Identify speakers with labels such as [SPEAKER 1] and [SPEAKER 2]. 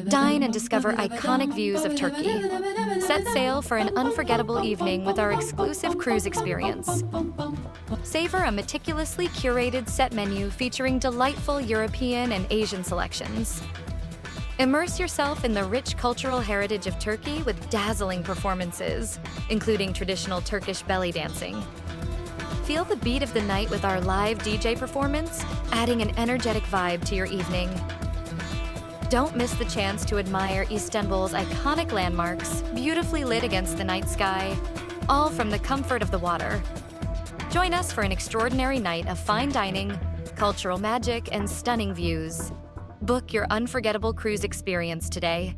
[SPEAKER 1] Dine and discover iconic views of Turkey. Set sail for an unforgettable evening with our exclusive cruise experience. Savor a meticulously curated set menu featuring delightful European and Asian selections. Immerse yourself in the rich cultural heritage of Turkey with dazzling performances, including traditional Turkish belly dancing. Feel the beat of the night with our live DJ performance, adding an energetic vibe to your evening. Don't miss the chance to admire Istanbul's iconic landmarks, beautifully lit against the night sky, all from the comfort of the water. Join us for an extraordinary night of fine dining, cultural magic, and stunning views. Book your unforgettable cruise experience today.